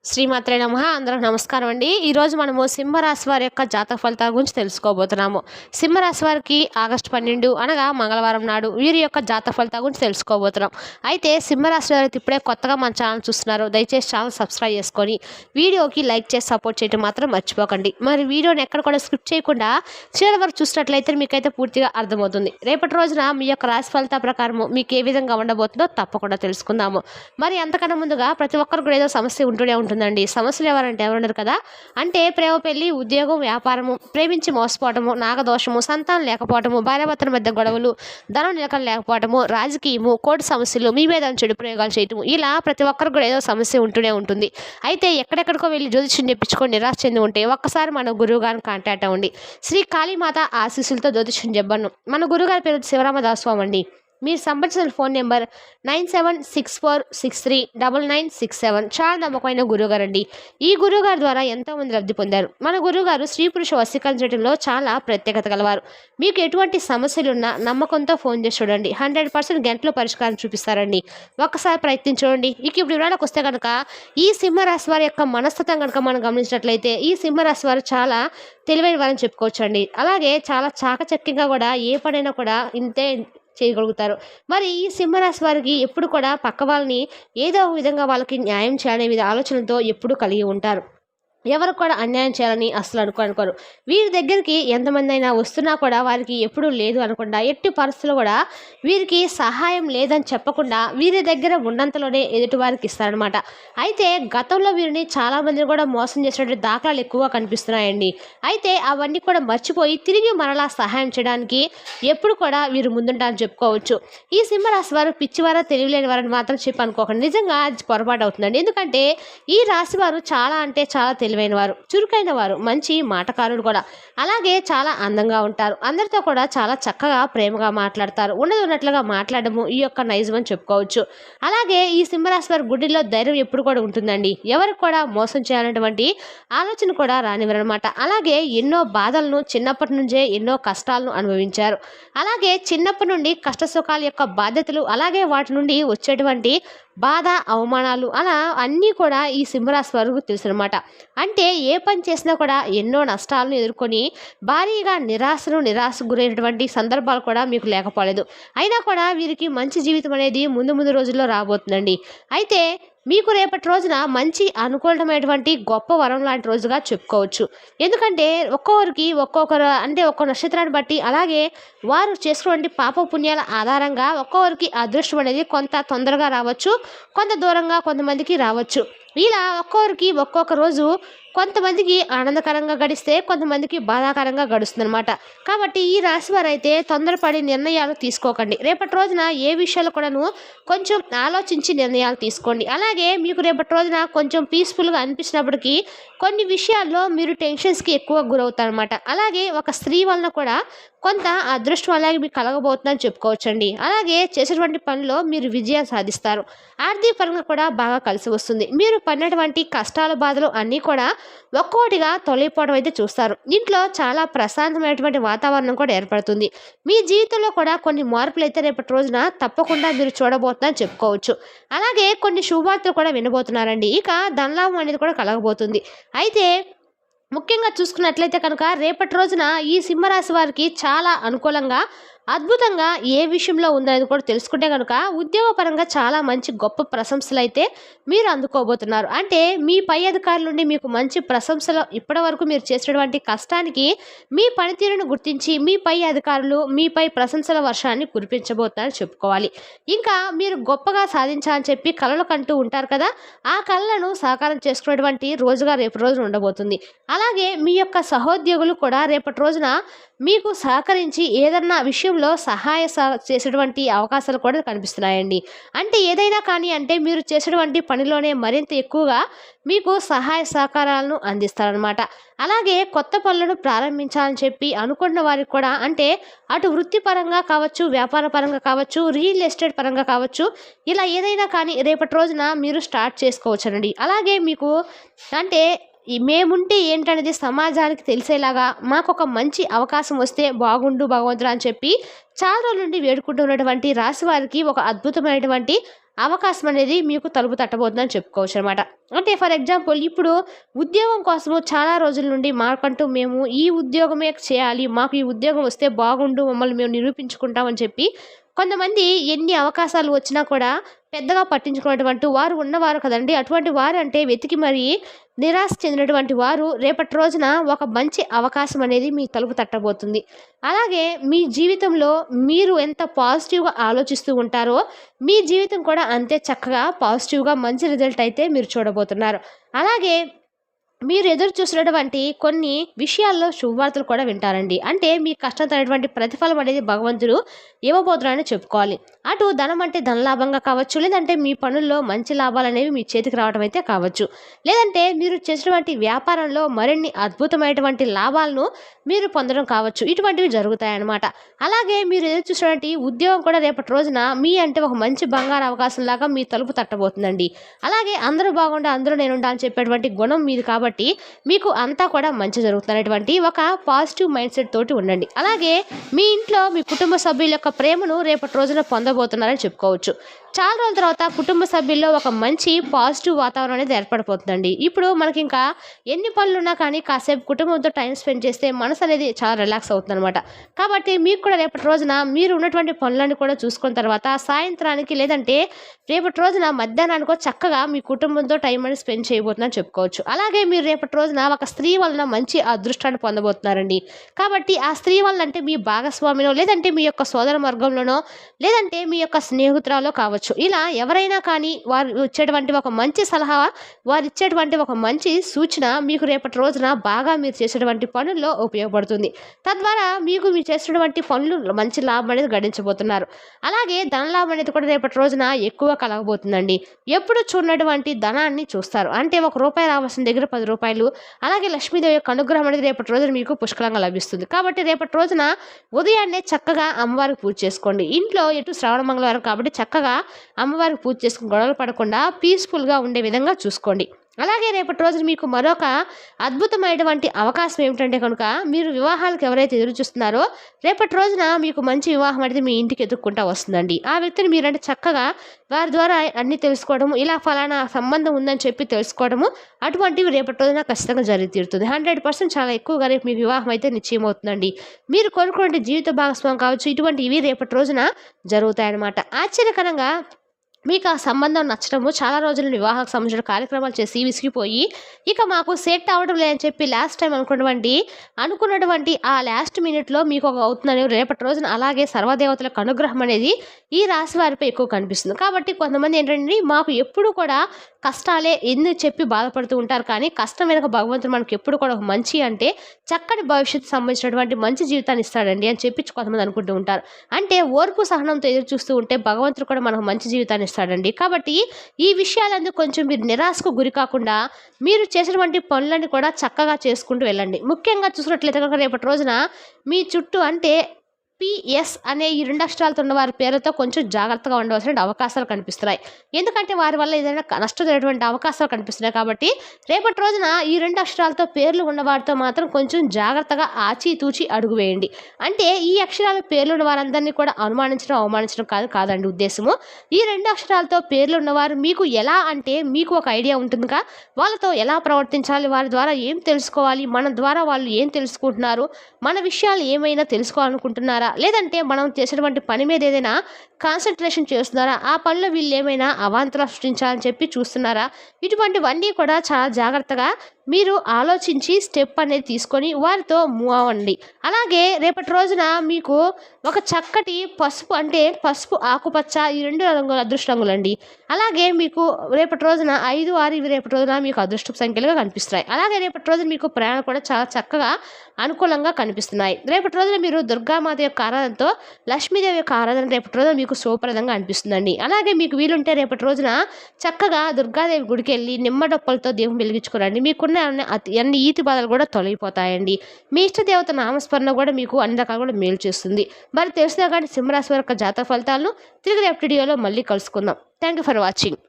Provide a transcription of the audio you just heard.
శ్రీమాత్రే నమః. అందరికి నమస్కారం అండి. ఈరోజు మనము సింహరాశి వారి యొక్క జాతక ఫలితాల గురించి తెలుసుకోబోతున్నాము. సింహరాశి వారికి ఆగస్టు 12 అనగా మంగళవారం నాడు వీరి యొక్క జాతక ఫలితాల గురించి తెలుసుకోబోతున్నాం. అయితే సింహరాశి వారైతే ఇప్పుడే కొత్తగా మన ఛానల్ చూస్తున్నారు, దయచేసి ఛానల్ సబ్స్క్రైబ్ చేసుకొని వీడియోకి లైక్ చేసి సపోర్ట్ చేయడం మాత్రం మర్చిపోకండి. మరి వీడియోని ఎక్కడ కూడా స్కిప్ చేయకుండా చివరి వరకు చూసినట్లయితే మీకైతే పూర్తిగా అర్థమవుతుంది. రేపటి రోజున మీ యొక్క రాశి ఫలితాల ప్రకారము మీకు ఏ విధంగా ఉండబోతుందో తప్పకుండా తెలుసుకుందాము. మరి అంతకన్నా ముందుగా ప్రతి ఒక్కరికి కూడా ఏదో సమస్య ఉంటూనే ఉంటుందండి. సమస్యలు ఎవరున్నారు కదా, అంటే ప్రేమ, పెళ్లి, ఉద్యోగం, వ్యాపారము, ప్రేమించి మోసపోవటము, నాగదోషము, సంతానం లేకపోవటము, భార్యాభర్తల మధ్య గొడవలు, ధనం నిలకడ లేకపోవటము, రాజకీయము, కోర్టు సమస్యలు, మీ మీద చెడు ప్రయోగాలు చేయటము, ఇలా ప్రతి ఒక్కరికి కూడా ఏదో సమస్య ఉంటూనే ఉంటుంది. అయితే ఎక్కడెక్కడికో వెళ్ళి జ్యోతిష్యం చెప్పించుకొని నిరాశ చెంది ఉంటే ఒక్కసారి మన గురువు గారిని కాంటాక్ట్ అవ్వండి. శ్రీ కాళీమాత ఆశీస్సులతో జ్యోతిష్యం చెప్పను. మన గురుగారి పేరు శివరామదాసు అండి. మీరు సంప్రదించిన ఫోన్ నెంబర్ 9764639967. చాలా నమ్మకమైన గురువుగారు అండి. ఈ గురువుగారి ద్వారా ఎంతోమంది లబ్ధి పొందారు. మన గురువుగారు స్త్రీ పురుష వశీకరణ చేయడంలో చాలా ప్రత్యేకత గలవారు. మీకు ఎటువంటి సమస్యలున్నా నమ్మకంతో ఫోన్ చేసి చూడండి, 100% గంటలో పరిష్కారం చూపిస్తారండి. ఒక్కసారి ప్రయత్నించి చూడండి. ఇప్పుడు వివరాలకు వస్తే కనుక ఈ సింహరాశి వారి యొక్క మనస్తత్వం కనుక మనం గమనించినట్లయితే ఈ సింహరాశి వారు చాలా తెలివైన వారని చెప్పుకోవచ్చండి. అలాగే చాలా చాకచక్యంగా కూడా ఏ పనైనా కూడా ఇంతే చేయగలుగుతారు. మరి ఈ సింహరాశి వారికి ఎప్పుడు కూడా పక్క వాళ్ళని ఏదో ఒక విధంగా వాళ్ళకి న్యాయం చేయాలనే ఆలోచనతో ఎప్పుడు కలిగి ఉంటారు. ఎవరు కూడా అన్యాయం చేయాలని అసలు అనుకోరు. వీరి దగ్గరికి ఎంతమంది అయినా వస్తున్నా కూడా వారికి ఎప్పుడూ లేదు అనకుండా, ఎట్టి పరిస్థితుల్లో కూడా వీరికి సహాయం లేదని చెప్పకుండా వీరి దగ్గర ఉన్నంతలోనే ఎదుటి వారికి ఇస్తారనమాట. అయితే గతంలో వీరిని చాలామందిని కూడా మోసం చేసినటువంటి దాఖలాలు ఎక్కువగా కనిపిస్తున్నాయండి. అయితే అవన్నీ కూడా మర్చిపోయి తిరిగి మరలా సహాయం చేయడానికి ఎప్పుడు కూడా వీరు ముందుంటారని చెప్పుకోవచ్చు. ఈ సింహరాశి వారు పిచ్చివారా తెలియలేని వారని మాత్రం చెప్పి అనుకోకండి. నిజంగా అది పొరపాటు అవుతుందండి. ఎందుకంటే ఈ రాశి వారు చాలా అంటే చాలా తెలివైన వారు, చురుకైన వారు, మంచి మాటకారుడు కూడా. అలాగే చాలా అందంగా ఉంటారు. అందరితో కూడా చాలా చక్కగా ప్రేమగా మాట్లాడతారు. ఉన్నట్లుగా మాట్లాడము ఈ యొక్క నైజం అని చెప్పుకోవచ్చు. అలాగే ఈ సింహరాశి వారి గుడ్డిలో ధైర్యం ఎప్పుడు కూడా ఉంటుందండి. ఎవరికి కూడా మోసం చేయాలన్నటువంటి ఆలోచన కూడా రానివ్వరనమాట. అలాగే ఎన్నో బాధలను చిన్నప్పటి నుంచే ఎన్నో కష్టాలను అనుభవించారు. అలాగే చిన్నప్పటి నుండి కష్ట సుఖాల యొక్క బాధ్యతలు, అలాగే వాటి నుండి వచ్చేటువంటి బాధ, అవమానాలు, అలా అన్నీ కూడా ఈ సింహరాశి వారికి తెలుసు అనమాట. అంటే ఏ పని చేసినా కూడా ఎన్నో నష్టాలను ఎదుర్కొని భారీగా నిరాశకు గురైనటువంటి సందర్భాలు కూడా మీకు లేకపోలేదు. అయినా కూడా వీరికి మంచి జీవితం అనేది ముందు రోజుల్లో రాబోతుందండి. అయితే మీకు రేపటి రోజున మంచి అనుకూలమైనటువంటి గొప్ప వరం లాంటి రోజుగా చెప్పుకోవచ్చు. ఎందుకంటే ఒక్కొక్కరికి ఒక్కొక్కరు అంటే ఒక్కో నక్షత్రాన్ని బట్టి, అలాగే వారు చేసుకున్నటువంటి పాప పుణ్యాల ఆధారంగా ఒక్కొక్కరికి అదృష్టం అనేది కొంత తొందరగా రావచ్చు, కొంత దూరంగా కొంతమందికి రావచ్చు. ఇలా ఒక్కొక్కరికి ఒక్కొక్క రోజు కొంతమందికి ఆనందకరంగా గడిస్తే కొంతమందికి బాధాకరంగా గడుస్తుందన్నమాట. కాబట్టి ఈ రాశి వారైతే తొందరపడి నిర్ణయాలు తీసుకోకండి. రేపటి రోజున ఏ విషయాలు కూడాను కొంచెం ఆలోచించి నిర్ణయాలు తీసుకోండి. అలాగే మీకు రేపటి రోజున కొంచెం పీస్ఫుల్గా అనిపించినప్పటికీ కొన్ని విషయాల్లో మీరు టెన్షన్స్కి ఎక్కువ గురవుతారనమాట. అలాగే ఒక స్త్రీ వలన కూడా కొంత అదృష్టం అలాగే మీకు కలగబోతుందని చెప్పుకోవచ్చండి. అలాగే చేసేటువంటి పనిలో మీరు విజయం సాధిస్తారు. ఆర్థిక పరంగా కూడా బాగా కలిసి వస్తుంది. మీరు పడినటువంటి కష్టాలు, బాధలు అన్నీ కూడా ఒక్కొక్కటిగా తొలగిపోవడం అయితే చూస్తారు. ఇంట్లో చాలా ప్రశాంతమైనటువంటి వాతావరణం కూడా ఏర్పడుతుంది. మీ జీవితంలో కూడా కొన్ని మార్పులు అయితే రేపటి రోజున తప్పకుండా మీరు చూడబోతున్నారని చెప్పుకోవచ్చు. అలాగే కొన్ని శుభవార్తలు కూడా వినబోతున్నారండి. ఇక ధనలాభం అనేది కూడా కలగబోతుంది. అయితే ముఖ్యంగా చూసుకున్నట్లయితే కనుక రేపటి రోజున ఈ సింహరాశి వారికి చాలా అనుకూలంగా, అద్భుతంగా ఏ విషయంలో ఉందనేది కూడా తెలుసుకుంటే కనుక ఉద్యోగపరంగా చాలా మంచి గొప్ప ప్రశంసలు అయితే మీరు అందుకోబోతున్నారు. అంటే మీ పై అధికారుల నుండి మీకు మంచి ప్రశంసలు, ఇప్పటి వరకు మీరు చేసినటువంటి కష్టానికి మీ పనితీరును గుర్తించి మీ పై అధికారులు మీపై ప్రశంసల వర్షాన్ని కురిపించబోతున్నారని చెప్పుకోవాలి. ఇంకా మీరు గొప్పగా సాధించాలని చెప్పి కలలు కంటూ ఉంటారు కదా, ఆ కళలను సాకారం చేసుకునేటువంటి రోజుగా రేపు రోజున ఉండబోతుంది. అలాగే మీ యొక్క సహోద్యోగులు కూడా రేపటి రోజున మీకు సహకరించి ఏదన్నా విషయంలో చేసేటువంటి అవకాశాలు కూడా కనిపిస్తున్నాయండి. అంటే ఏదైనా కానీ అంటే మీరు చేసేటువంటి పనిలోనే మరింత ఎక్కువగా మీకు సహాయ సహకారాలను అందిస్తారనమాట. అలాగే కొత్త పనులను ప్రారంభించాలని చెప్పి అనుకున్న వారికి కూడా, అంటే అటు వృత్తిపరంగా కావచ్చు, వ్యాపార పరంగా కావచ్చు, రియల్ ఎస్టేట్ పరంగా కావచ్చు, ఇలా ఏదైనా కానీ రేపటి రోజున మీరు స్టార్ట్ చేసుకోవచ్చండి. అలాగే మీకు అంటే మేముంటే ఏంటనేది సమాజానికి తెలిసేలాగా మాకొక మంచి అవకాశం వస్తే బాగుండు భగవంతుడా అని చెప్పి చాలా రోజుల నుండి వేడుకుంటున్నటువంటి రాశి వారికి ఒక అద్భుతమైనటువంటి అవకాశం అనేది మీకు తలుపు తట్టబోతుందని చెప్పుకోవచ్చు అనమాట. అంటే ఫర్ ఎగ్జాంపుల్ ఇప్పుడు ఉద్యోగం కోసము చాలా రోజుల నుండి మాకంటూ మేము ఈ ఉద్యోగమే చేయాలి, మాకు ఈ ఉద్యోగం వస్తే బాగుండు, మమ్మల్ని మేము నిరూపించుకుంటామని చెప్పి కొంతమంది ఎన్ని అవకాశాలు వచ్చినా కూడా పెద్దగా పట్టించుకున్నటువంటి వారు ఉన్నవారు కదండి. అటువంటి వారు అంటే వెతికి మరీ నిరాశ చెందినటువంటి వారు రేపటి రోజున ఒక మంచి అవకాశం అనేది మీ తలుపు తట్టబోతుంది. అలాగే మీ జీవితంలో మీరు ఎంత పాజిటివ్గా ఆలోచిస్తూ ఉంటారో మీ జీవితం కూడా అంతే చక్కగా పాజిటివ్గా మంచి రిజల్ట్ అయితే మీరు చూడబోతున్నారు. అలాగే మీరు ఎదురు చూసినటువంటి కొన్ని విషయాల్లో శుభవార్తలు కూడా వింటారండి. అంటే మీ కష్టంతో అనేటువంటి ప్రతిఫలం అనేది భగవంతుడు ఇవ్వబోతున్నాడని చెప్పుకోవాలి. అటు ధనం అంటే ధనలాభంగా కావచ్చు, లేదంటే మీ పనుల్లో మంచి లాభాలు అనేవి మీ చేతికి రావడం అయితే కావచ్చు, లేదంటే మీరు చేసినటువంటి వ్యాపారంలో మరిన్ని అద్భుతమైనటువంటి లాభాలను మీరు పొందడం కావచ్చు. ఇటువంటివి జరుగుతాయన్నమాట. అలాగే మీరు ఎదురు చూసినటువంటి ఉద్యోగం కూడా రేపటి రోజున మీ అంటే ఒక మంచి బంగారు అవకాశం లాగా మీ తలుపు తట్టబోతుందండి. అలాగే అందరూ బాగుండా అందులో నేనుండా అని చెప్పేటువంటి గుణం మీది కాబట్టి మీకు అంతా కూడా మంచి జరుగుతున్నటువంటి ఒక పాజిటివ్ మైండ్ సెట్ తోటి ఉండండి. అలాగే మీ ఇంట్లో మీ కుటుంబ సభ్యుల యొక్క ప్రేమను రేపటి రోజున పొందబోతున్నారని చెప్పుకోవచ్చు. చాలా రోజుల తర్వాత కుటుంబ సభ్యుల్లో ఒక మంచి పాజిటివ్ వాతావరణం అనేది ఏర్పడిపోతుందండి. ఇప్పుడు మనకి ఇంకా ఎన్ని పనులు ఉన్నా కానీ కాసేపు కుటుంబంతో టైం స్పెండ్ చేస్తే మనసు అనేది చాలా రిలాక్స్ అవుతుంది అనమాట. కాబట్టి మీకు కూడా రేపటి రోజున మీరు ఉన్నటువంటి పనులన్నీ కూడా చూసుకున్న తర్వాత సాయంత్రానికి లేదంటే రేపటి రోజున మధ్యాహ్నానికో చక్కగా మీ కుటుంబంతో టైం అనేది స్పెండ్ చేయబోతుందని చెప్పుకోవచ్చు. అలాగే మీరు రేపటి రోజున ఒక స్త్రీ వలన మంచి అదృష్టాన్ని పొందబోతున్నారండి. కాబట్టి ఆ స్త్రీ వలన అంటే మీ భాగస్వామినో లేదంటే మీ యొక్క సోదర వర్గంలోనో లేదంటే మీ యొక్క స్నేహితురాలో కావచ్చు. ఇలా ఎవరైనా కానీ వారు ఇచ్చేటువంటి ఒక మంచి సలహా, వారు ఇచ్చేటువంటి ఒక మంచి సూచన మీకు రేపటి రోజున బాగా మీరు చేసేటువంటి పనుల్లో ఉపయోగపడుతుంది. తద్వారా మీకు మీరు చేసేటువంటి పనులు మంచి లాభం అనేది గడించబోతున్నారు. అలాగే ధనలాభం అనేది కూడా రేపటి రోజున ఎక్కువ కలగబోతుందండి. ఎప్పుడు చూడనటువంటి ధనాన్ని చూస్తారు. అంటే ₹1 రావాల్సిన దగ్గర ₹10. అలాగే లక్ష్మీదేవి యొక్క అనుగ్రహం అనేది రేపటి రోజున మీకు పుష్కలంగా లభిస్తుంది. కాబట్టి రేపటి రోజున ఉదయాన్నే చక్కగా అమ్మవారికి పూజ చేసుకోండి. ఇంట్లో ఎటు శ్రావణ మంగళవారం కాబట్టి చక్కగా అమ్మవారికి పూజ చేసుకుని గొడవలు పడకుండా పీస్ఫుల్గా ఉండే విధంగా చూసుకోండి. అలాగే రేపటి రోజున మీకు మరొక అద్భుతమైనటువంటి అవకాశం ఏమిటంటే కనుక మీరు వివాహాలకు ఎవరైతే ఎదురు చూస్తున్నారో రేపటి రోజున మీకు మంచి వివాహం అనేది మీ ఇంటికి ఎదుర్కొంటూ వస్తుందండి. ఆ వ్యక్తిని మీరంటే చక్కగా వారి ద్వారా అన్నీ తెలుసుకోవడము, ఇలా ఫలానా సంబంధం ఉందని చెప్పి తెలుసుకోవడము, అటువంటివి రేపటి రోజున ఖచ్చితంగా జరిగి తీరుతుంది. 100% చాలా ఎక్కువగా రేపు మీ వివాహం అయితే నిశ్చయమవుతుందండి. మీరు కోరుకునే జీవిత భాగస్వామి కావచ్చు, ఇటువంటివి రేపటి రోజున జరుగుతాయన్నమాట. ఆశ్చర్యకరంగా మీకు ఆ సంబంధం నచ్చడము, చాలా రోజులు వివాహకు సంబంధించిన కార్యక్రమాలు చేసి విసిగిపోయి ఇక మాకు సెట్ అవ్వడం లేదని చెప్పి లాస్ట్ టైం అనుకున్నటువంటి ఆ లాస్ట్ మినిట్లో మీకు ఒక అవుతుందని రేపటి రోజున అలాగే సర్వదేవతలకు అనుగ్రహం అనేది ఈ రాశి వారిపై ఎక్కువ కనిపిస్తుంది. కాబట్టి కొంతమంది ఏంటంటే మాకు ఎప్పుడు కూడా కష్టాలే ఎందుకు చెప్పి బాధపడుతూ ఉంటారు, కానీ కష్టం వెనక భగవంతుడు మనకి ఎప్పుడు కూడా ఒక మంచి అంటే చక్కటి భవిష్యత్తు సంబంధించినటువంటి మంచి జీవితాన్ని ఇస్తాడండి అని చెప్పి కొంతమంది అనుకుంటూ ఉంటారు. అంటే ఓర్పు సహనంతో ఎదురు చూస్తూ ఉంటే భగవంతుడు కూడా మనకు మంచి జీవితాన్ని ఇస్తాడండి. కాబట్టి ఈ విషయాలందుకు కొంచెం మీరు నిరాశకు గురి కాకుండా మీరు చేసినటువంటి పనులని కూడా చక్కగా చేసుకుంటూ వెళ్ళండి. ముఖ్యంగా చూసినట్లయితే కనుక రేపటి రోజున మీ చుట్టూ అంటే పిఎస్ అనే ఈ 2 అక్షరాలతో ఉన్న వారి పేరుతో కొంచెం జాగ్రత్తగా ఉండవలసిన అవకాశాలు కనిపిస్తున్నాయి. ఎందుకంటే వారి వల్ల ఏదైనా నష్టం జరిగేటువంటి అవకాశాలు కనిపిస్తున్నాయి. కాబట్టి రేపటి రోజున ఈ 2 అక్షరాలతో పేర్లు ఉన్న వారితో మాత్రం కొంచెం జాగ్రత్తగా ఆచితూచి అడుగు వేయండి. అంటే ఈ అక్షరాల పేర్లు ఉన్న వారందరినీ కూడా అవమానించడం కాదండి ఉద్దేశము. ఈ 2 అక్షరాలతో పేర్లు ఉన్నవారు మీకు ఎలా అంటే మీకు ఒక ఐడియా ఉంటుందిగా, వాళ్ళతో ఎలా ప్రవర్తించాలి, వారి ద్వారా ఏం తెలుసుకోవాలి, మన ద్వారా వాళ్ళు ఏం తెలుసుకుంటున్నారు, మన విషయాలు ఏమైనా తెలుసుకోవాలనుకుంటున్నారా, లేదంటే మనం చేసేటువంటి పని మీద ఏదైనా కాన్సన్ట్రేషన్ చేస్తున్నారా, ఆ పనిలో వీళ్ళు ఏమైనా అవాంతరాలు సృష్టించాలని చెప్పి చూస్తున్నారా, ఇటువంటివన్నీ కూడా చాలా జాగ్రత్తగా మీరు ఆలోచించి స్టెప్ అనేది తీసుకొని వారితో మూవ్ అవ్వండి. అలాగే రేపటి రోజున మీకు ఒక చక్కటి పసుపు అంటే పసుపు, ఆకుపచ్చ ఈ 2 రంగుల అదృష్ట రంగులండి. అలాగే మీకు రేపటి రోజున 5, 6 ఇవి రేపటి రోజున మీకు అదృష్ట సంఖ్యలుగా కనిపిస్తున్నాయి. అలాగే రేపటి రోజున మీకు ప్రయాణం కూడా చాలా చక్కగా అనుకూలంగా కనిపిస్తున్నాయి. రేపటి రోజున మీరు దుర్గామాత యొక్క ఆరాధనతో లక్ష్మీదేవి యొక్క ఆరాధన రేపటి రోజున మీకు శుభప్రదంగా అనిపిస్తుందండి. అలాగే మీకు వీలుంటే రేపటి రోజున చక్కగా దుర్గాదేవి గుడికి వెళ్ళి నిమ్మడొప్పలతో దీపం వెలిగించుకోరండి. మీకున్న అన్ని ఈతి బాధలు కూడా తొలగిపోతాయండి. మీ ఇష్టదేవత నామస్మరణ కూడా మీకు అన్ని రకాలు కూడా మేలు చేస్తుంది. మరి తెలిసినా కానీ సింహరాశి వారి యొక్క జాతక ఫలితాలను తిరిగి రేపటి వీడియోలో మళ్ళీ కలుసుకుందాం. Thank you for watching.